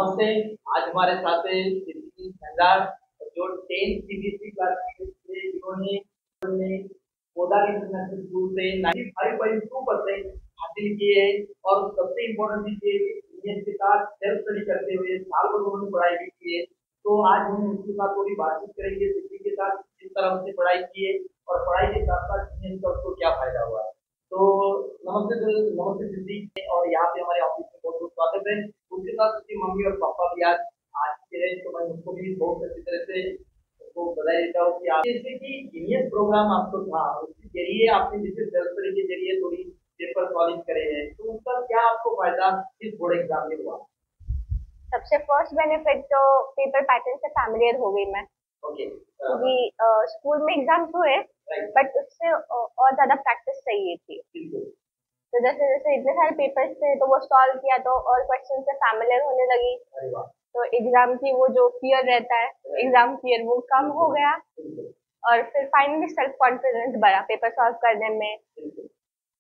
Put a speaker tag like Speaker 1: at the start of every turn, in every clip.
Speaker 1: नमस्ते। आज हमारे साथ है सिद्धि सरदार, जो 10th सीबीएसई क्लास के जिन्होंने पोदार इंटरनेशनल स्कूल से 95.2% हासिल किए हैं। और सबसे इम्पोर्टेंट चीज ये है कि इंग्लिश के साथ सेल्फ स्टडी करते हुए साल भर उन्होंने पढ़ाई भी की है। तो आज हम उसके साथ थोड़ी बातचीत करेंगे, सिद्धि के साथ किस तरह उसने पढ़ाई की है और पढ़ाई के साथ साथ इंग्लिश का उसको क्या फायदा हुआ है। तो नमस्ते सिद्धि, और यहाँ पे हमारे ऑफिस में बहुत बहुत स्वागत है। उसके साथ उसकी मम्मी और पापा भी आज आज के रहे, तो मैं उनको भी बहुत अच्छी तरह से उनको बधाई देता हूँ कि आप जैसे कि जीनियस प्रोग्राम आपको था, उसके जरिए आपने जैसे सेल्फ स्टडी के जरिए थोड़ी पेपर सॉल्व करे हैं, तो उसका क्या आपको फायदा इस बोर्ड एग्जाम में हुआ?
Speaker 2: सबसे फर्स्ट बेनिफिट तो पेपर पैटर्न से फैमिलियर हो गई मैं,
Speaker 1: ओके।
Speaker 2: क्योंकि स्कूल में एग्जाम्स हुए
Speaker 1: राइट।
Speaker 2: बट उससे और ज्यादा प्रैक्टिस चाहिए थी।
Speaker 1: बिल्कुल।
Speaker 2: तो जैसे जैसे इतने सारे पेपर्स थे तो वो सॉल्व किया तो और क्वेश्चन से फैमिलियर होने लगी।
Speaker 1: अरे वाह।
Speaker 2: तो एग्जाम की वो जो फियर रहता है, एग्जाम फियर वो कम हो गया।
Speaker 1: बिल्कुल।
Speaker 2: और फिर फाइनली सेल्फ कॉन्फिडेंस बढ़ा पेपर सॉल्व करने में।
Speaker 1: बिल्कुल।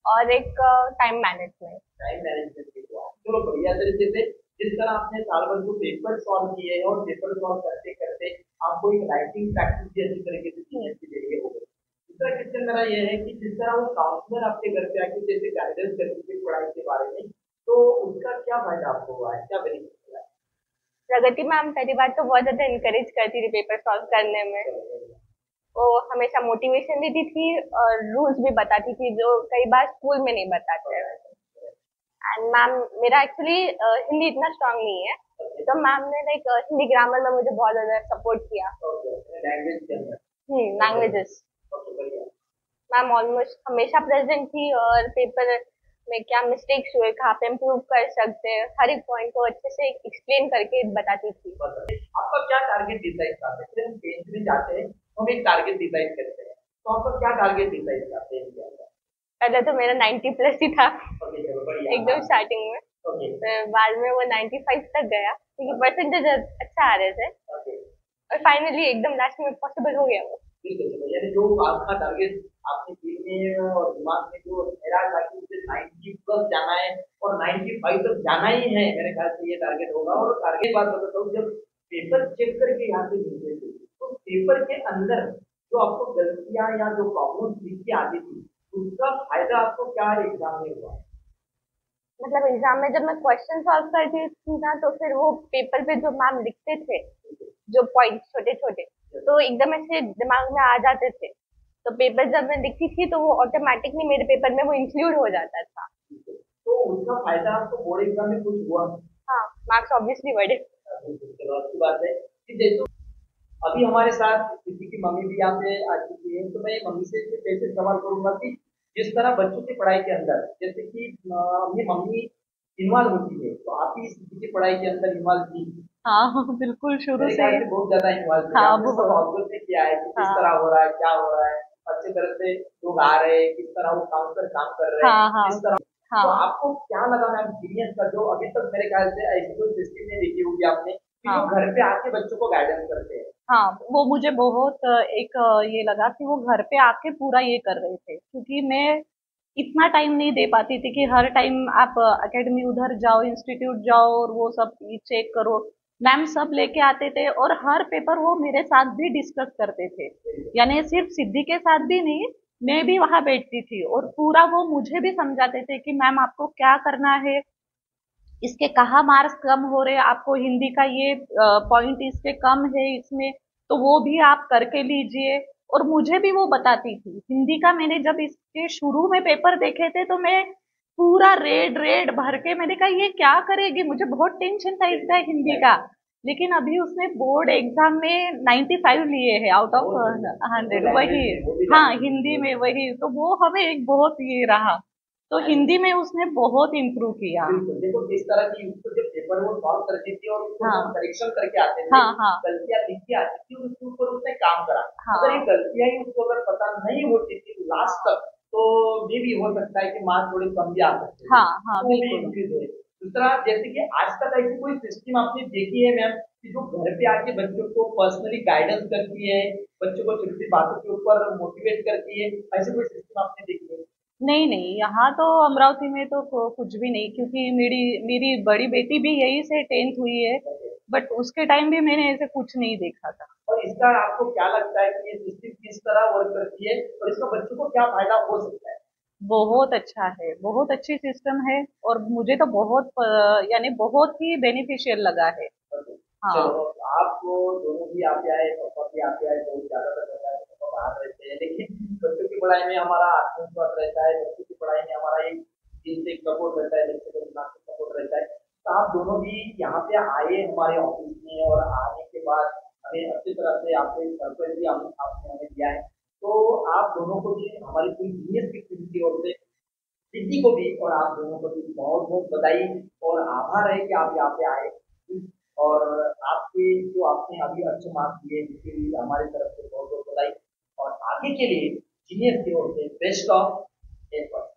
Speaker 2: और एक टाइम मैनेजमेंट।
Speaker 1: टाइम मैनेजमेंट भी हुआ, चलो बढ़िया तरीके से। जिस तरह आपने साल भर जो पेपर सॉल्व किए हैं और पेपर सॉल्व करते करते आपको एक राइटिंग प्रैक्टिस भी अच्छी तरीके से सीखने के लिए हो गई। दूसरा क्वेश्चन मेरा ये है कि जिस तरह वो काउंसलर आपके घर पे आके जैसे गाइडेंस करती थी पढ़ाई के बारे में, तो उसका क्या फायदा आपको हुआ है, क्या बेनिफिट हुआ
Speaker 2: प्रगति मैम पहली बात तो बहुत ज्यादा इनकरेज करती थी पेपर सॉल्व करने में।
Speaker 1: है?
Speaker 2: वो हमेशा मोटिवेशन देती थी और रूल्स भी बताती थी जो कई बार स्कूल में नहीं बताते। एंड मैम, मेरा एक्चुअली हिंदी इतना स्ट्रांग नहीं है, तो मैम ने लाइक हिंदी ग्रामर में मुझे बहुत ज्यादा सपोर्ट किया।
Speaker 1: लैंग्वेज के अंदर।
Speaker 2: लैंग्वेजेस।
Speaker 1: ओके, बढ़िया।
Speaker 2: मैम ऑलमोस्ट हमेशा प्रेजेंट थी और पेपर में क्या मिस्टेक्स हुए, कहाँ पे इम्प्रूव कर सकते हैं, हर एक पॉइंट को अच्छे से एक्सप्लेन करके बताती थी।
Speaker 1: आपका क्या टारगेट डिसाइड करते हैं? फिर हम 10th में जाते हैं तो हम एक टारगेट डिसाइड करते हैं, तो आपका क्या टारगेट डिसाइड करते हैं क्या?
Speaker 2: पहले तो मेरा 90 प्लस ही था
Speaker 1: ओके, चलो बढ़िया।
Speaker 2: एकदम स्टार्टिंग में।
Speaker 1: ओके।
Speaker 2: फिर बाद में वो 95 तक गया क्योंकि परसेंटेज अच्छा आ रहे थे।
Speaker 1: ओके।
Speaker 2: और फाइनली एकदम लास्ट में पॉसिबल हो गया वो।
Speaker 1: ठीक है, चलो यानी जो आपका टारगेट आपने दिल में और दिमाग में जो मेरा था कि मुझे 90 प्लस जाना है और 95 तक जाना ही है, मेरे ख्याल से ये टारगेट होगा। और टारगेट बात बताता हूँ, जब पेपर चेक करके यहाँ से भेजे थे तो पेपर के अंदर जो आपको गलतियां या जो प्रॉब्लम दिख के आती थी, उसका फायदा आपको क्या एग्जाम में हुआ?
Speaker 2: मतलब एग्जाम में जब मैं क्वेश्चन सॉल्व करती थी ना, तो फिर वो पेपर पे जो मैम लिखते थे, जो पॉइंट छोटे छोटे, तो एकदम ऐसे दिमाग में आ जाते थे। तो पेपर जब मैं लिखती थी तो वो ऑटोमेटिकली मेरे पेपर में वो इंक्लूड हो जाता था।
Speaker 1: तो उसका फायदा आपको बोर्ड एग्जाम में कुछ हुआ?
Speaker 2: हाँ, मार्क्स ऑब्वियसली बढ़े।
Speaker 1: चलो अच्छी बात है कि जैसे अभी हमारे साथ किसी की मम्मी भी यहाँ पे आ चुकी है, तो मैं मम्मी से कैसे सवाल करूंगा कि जिस तरह बच्चों की पढ़ाई के अंदर जैसे कि अपनी मम्मी इन्वॉल्व होती है, तो आप ही की पढ़ाई के अंदर इन्वॉल्व थी?
Speaker 2: हाँ बिल्कुल, शुरू
Speaker 1: मेरे
Speaker 2: से।
Speaker 1: ख्याल से बहुत ज्यादा इन्वॉल्व थे,
Speaker 2: हाँ
Speaker 1: आपने सब ऑब्जर्व भी किया है कि किस
Speaker 2: हाँ
Speaker 1: तरह हो रहा है, क्या हो रहा है, अच्छी तरह से लोग आ रहे हैं, किस तरह वो काउंसलर काम कर रहे हैं,
Speaker 2: हाँ
Speaker 1: किस तरह।
Speaker 2: हाँ
Speaker 1: तो आपको क्या लगा मैम जीनियस का, जो अभी तक मेरे ख्याल से ऐसी कोई सिस्टम नहीं देखी होगी आपने कि जो
Speaker 2: हाँ
Speaker 1: घर पे आके बच्चों को गाइडेंस करते हैं?
Speaker 2: हाँ, वो मुझे बहुत एक ये लगा कि वो घर पे आके पूरा ये कर रहे थे, क्योंकि मैं इतना टाइम नहीं दे पाती थी कि हर टाइम आप एकेडमी उधर जाओ, इंस्टीट्यूट जाओ और वो सब चेक करो। मैम सब लेके आते थे और हर पेपर वो मेरे साथ भी डिस्कस करते थे। यानी सिर्फ सिद्धि के साथ भी नहीं, मैं भी वहां बैठती थी और पूरा वो मुझे भी समझाते थे कि मैम आपको क्या करना है, इसके कहाँ मार्क्स कम हो रहे हैं, आपको हिंदी का ये पॉइंट इसके कम है इसमें, तो वो भी आप करके लीजिए। और मुझे भी वो बताती थी। हिंदी का मैंने जब इसके शुरू में पेपर देखे थे तो मैं पूरा रेड रेड भर के मैंने कहा ये क्या करेगी, मुझे बहुत टेंशन था इसका हिंदी का। लेकिन अभी उसने बोर्ड एग्जाम में 95 लिए हैं आउट ऑफ 100, वही। हाँ, हिंदी में वही, तो वो हमें एक बहुत ये रहा। तो हिंदी में उसने बहुत इम्प्रूव किया।
Speaker 1: बिल्कुल, देखो किस तरह की उसको जब पेपर वो सॉल्व करती थी और उसको
Speaker 2: हाँ
Speaker 1: जब करेक्शन करके आते थे,
Speaker 2: हाँ हाँ
Speaker 1: गलतियां लिख के आती थी, उसके ऊपर उसने काम करा। अगर ये
Speaker 2: हाँ
Speaker 1: गलतियां ही उसको अगर पता नहीं होती थी लास्ट तक, तो ये भी हो सकता है कि मार्क्स थोड़े कम भी आ सकते थे।
Speaker 2: हाँ हाँ,
Speaker 1: तो वो भी
Speaker 2: बिल्कुल।
Speaker 1: इंक्रीज हुए। दूसरा, जैसे कि आज तक ऐसी कोई सिस्टम आपने देखी है मैम कि जो घर पे आके बच्चों को पर्सनली गाइडेंस करती है, बच्चों को छोटी छोटी बातों के ऊपर मोटिवेट करती है, ऐसी कोई सिस्टम आपने देखी है?
Speaker 2: नहीं नहीं, यहाँ तो अमरावती में तो कुछ भी नहीं, क्योंकि मेरी मेरी बड़ी बेटी भी यहीं से 10th हुई है। बट उसके टाइम भी मैंने ऐसे कुछ नहीं देखा था।
Speaker 1: और इसका आपको क्या लगता है कि ये सिस्टम किस तरह वर्क करती है और इसका बच्चों को क्या फायदा हो सकता है?
Speaker 2: बहुत अच्छा है, बहुत अच्छी सिस्टम है। और मुझे तो बहुत यानी बहुत ही बेनिफिशियल लगा है। हाँ।
Speaker 1: चलो, आपको दोनों भी आते आए, पापा भी आते आए, बहुत ज्यादा रहता है, पापा बाहर रहते हैं, लेकिन बच्चों की पढ़ाई में हमारा आत्मविश्वास रहता है, बच्चों की पढ़ाई में हमारा एक दिल से सपोर्ट रहता है, बच्चे को दिमाग से सपोर्ट रहता है। तो आप दोनों भी यहाँ पे आए हमारे ऑफिस में, और आने के बाद हमें अच्छी तरह से आपको एक सरप्राइज भी आपने हमें दिया है। तो आप दोनों को भी हमारी पूरी जीनियस की टीम की ओर से, दीदी को भी और आप दोनों को भी बहुत बहुत बधाई और आभार है कि आप यहाँ पे आए। और आपके जो आपने अभी अच्छे मार्क्स दिए जिसके लिए हमारी तरफ से बहुत बहुत बधाई। और आगे के लिए जीनियस की ओर से बेस्ट ऑफ एफर्ट।